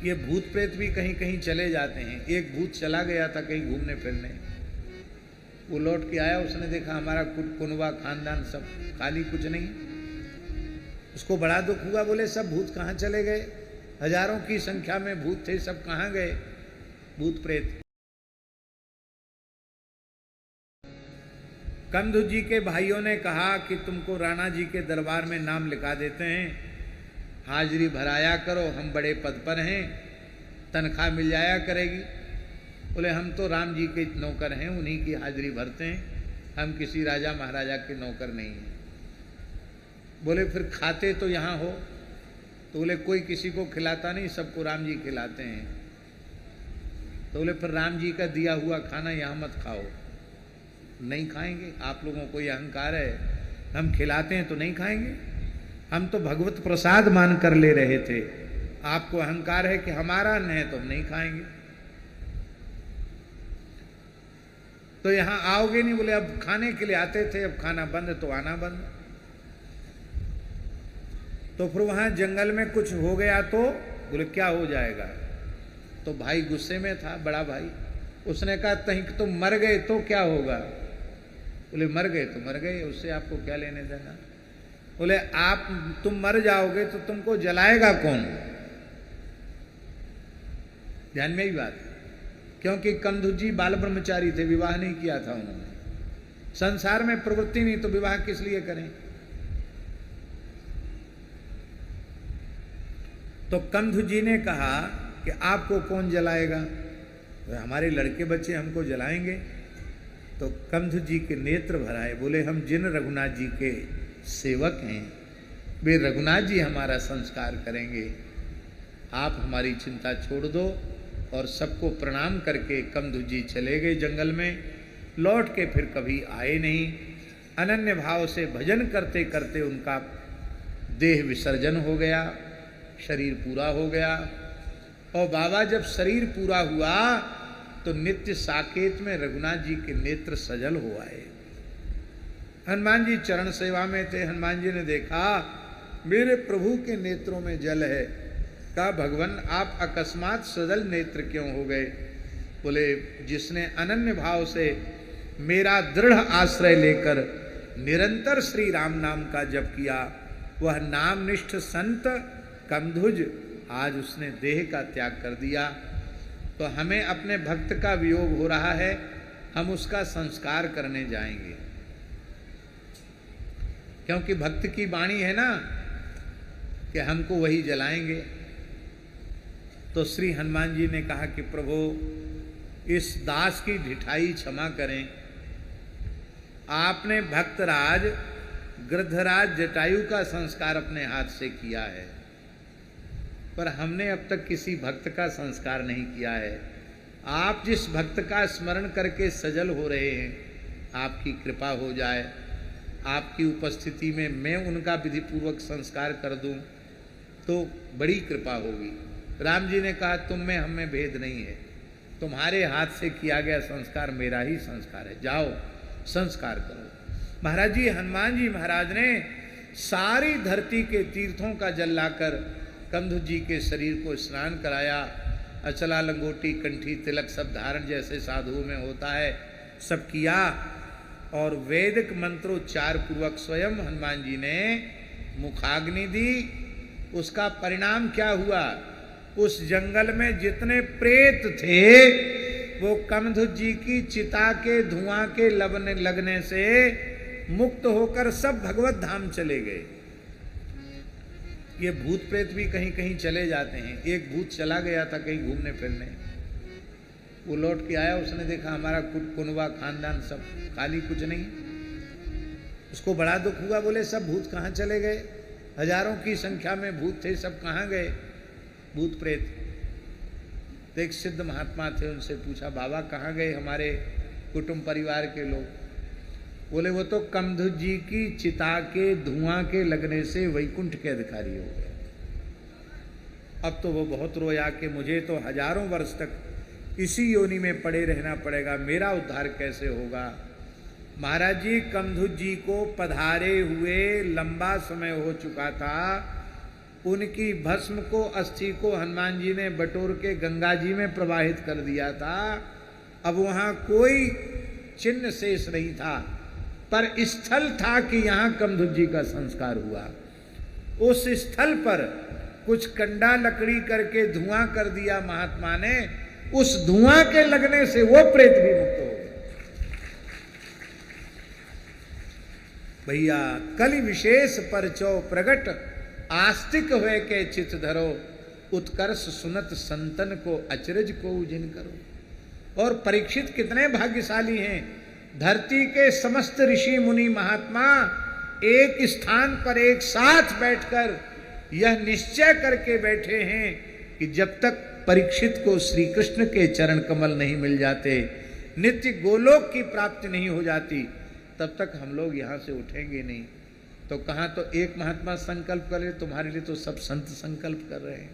ये भूत प्रेत भी कहीं कहीं चले जाते हैं। एक भूत चला गया था कहीं घूमने फिरने, वो लौट के आया, उसने देखा हमारा कुनबा खानदान सब खाली, कुछ नहीं। उसको बड़ा दुख हुआ, बोले सब भूत कहाँ चले गए, हजारों की संख्या में भूत थे, सब कहाँ गए भूत प्रेत। कंधु जी के भाइयों ने कहा कि तुमको राणा जी के दरबार में नाम लिखा देते हैं, हाजिरी भराया करो, हम बड़े पद पर हैं, तनख्वाह मिल जाया करेगी। बोले हम तो राम जी के नौकर हैं, उन्हीं की हाजिरी भरते हैं, हम किसी राजा महाराजा के नौकर नहीं हैं। बोले फिर खाते तो यहाँ हो, तो बोले कोई किसी को खिलाता नहीं, सबको राम जी खिलाते हैं। तो बोले फिर राम जी का दिया हुआ खाना यहाँ मत खाओ। नहीं खाएंगे, आप लोगों को ये अहंकार है, हम खिलाते हैं तो नहीं खाएंगे, हम तो भगवत प्रसाद मान कर ले रहे थे, आपको अहंकार है कि हमारा अन्न है तो हम नहीं खाएंगे, तो यहां आओगे नहीं। बोले अब खाने के लिए आते थे, अब खाना बंद तो आना बंद। तो फिर वहां जंगल में कुछ हो गया तो बोले क्या हो जाएगा, तो भाई गुस्से में था, बड़ा भाई, उसने कहा तहीं तुम मर गए तो क्या होगा। बोले मर गए तो मर गए, उससे आपको क्या लेने देना। बोले आप तुम मर जाओगे तो तुमको जलाएगा कौन। ध्यान में ही बात, क्योंकि कंधु जी बाल ब्रह्मचारी थे, विवाह नहीं किया था उन्होंने, संसार में प्रवृत्ति नहीं, तो विवाह किस लिए करें। तो कंधु जी ने कहा कि आपको कौन जलाएगा, तो हमारे लड़के बच्चे हमको जलाएंगे। तो कंधु जी के नेत्र भराए, बोले हम जिन रघुनाथ जी के सेवक हैं, वे रघुनाथ जी हमारा संस्कार करेंगे, आप हमारी चिंता छोड़ दो। और सबको प्रणाम करके कंधु जी चले गए जंगल में, लौट के फिर कभी आए नहीं। अनन्य भाव से भजन करते करते उनका देह विसर्जन हो गया, शरीर पूरा हो गया। और बाबा जब शरीर पूरा हुआ तो नित्य साकेत में रघुनाथ जी के नेत्र सजल हो आए। हनुमान जी चरण सेवा में थे, हनुमान जी ने देखा मेरे प्रभु के नेत्रों में जल है। कहा भगवान आप अकस्मात सजल नेत्र क्यों हो गए। बोले जिसने अनन्य भाव से मेरा दृढ़ आश्रय लेकर निरंतर श्री राम नाम का जप किया, वह नामनिष्ठ संत कंधुज आज उसने देह का त्याग कर दिया। तो हमें अपने भक्त का वियोग हो रहा है, हम उसका संस्कार करने जाएंगे, क्योंकि भक्त की वाणी है ना कि हमको वही जलाएंगे। तो श्री हनुमान जी ने कहा कि प्रभु इस दास की ढिठाई क्षमा करें, आपने भक्तराज गृद्धराज जटायु का संस्कार अपने हाथ से किया है, पर हमने अब तक किसी भक्त का संस्कार नहीं किया है। आप जिस भक्त का स्मरण करके सजल हो रहे हैं, आपकी कृपा हो जाए, आपकी उपस्थिति में मैं उनका विधि पूर्वक संस्कार कर दूं तो बड़ी कृपा होगी। राम जी ने कहा तुम में हम में भेद नहीं है, तुम्हारे हाथ से किया गया संस्कार मेरा ही संस्कार है, जाओ संस्कार करो। महाराज जी हनुमान जी महाराज ने सारी धरती के तीर्थों का जल लाकर कंधु जी के शरीर को स्नान कराया। अचला लंगोटी कंठी तिलक सब धारण जैसे साधुओं में होता है सब किया, और वैदिक मंत्रोच्चार पूर्वक स्वयं हनुमान जी ने मुखाग्नि दी। उसका परिणाम क्या हुआ, उस जंगल में जितने प्रेत थे वो कंधु जी की चिता के धुआं के लगने से मुक्त होकर सब भगवत धाम चले गए। ये भूत प्रेत भी कहीं कहीं चले जाते हैं। एक भूत चला गया था कहीं घूमने फिरने, वो लौट के आया, उसने देखा हमारा कुनबा खानदान सब खाली, कुछ नहीं। उसको बड़ा दुख हुआ, बोले सब भूत कहाँ चले गए, हजारों की संख्या में भूत थे, सब कहाँ गए भूत प्रेत। तो एक सिद्ध महात्मा थे, उनसे पूछा बाबा कहाँ गए हमारे कुटुंब परिवार के लोग। बोले वो तो कंधु जी की चिता के धुआं के लगने से वैकुंठ के अधिकारी हो गए। अब तो वो बहुत रोया कि मुझे तो हजारों वर्ष तक इसी योनि में पड़े रहना पड़ेगा, मेरा उद्धार कैसे होगा। महाराज जी कंधु जी को पधारे हुए लंबा समय हो चुका था, उनकी भस्म को, अस्थि को हनुमान जी ने बटोर के गंगा जी में प्रवाहित कर दिया था। अब वहां कोई चिन्ह शेष नहीं था, पर स्थल था कि यहां कमधुज जी का संस्कार हुआ। उस स्थल पर कुछ कंडा लकड़ी करके धुआं कर दिया महात्मा ने, उस धुआं के लगने से वो प्रेत भी मुक्त हो गए। भैया कलि विशेष परचो प्रगट, आस्तिक हुए के चित धरो, उत्कर्ष सुनत संतन को अचरज को उजिन करो। और परीक्षित कितने भाग्यशाली हैं, धरती के समस्त ऋषि मुनि महात्मा एक स्थान पर एक साथ बैठकर यह निश्चय करके बैठे हैं कि जब तक परीक्षित को श्री कृष्ण के चरण कमल नहीं मिल जाते, नित्य गोलोक की प्राप्ति नहीं हो जाती, तब तक हम लोग यहां से उठेंगे नहीं। तो कहां तो एक महात्मा संकल्प करे, तुम्हारे लिए तो सब संत संकल्प कर रहे हैं।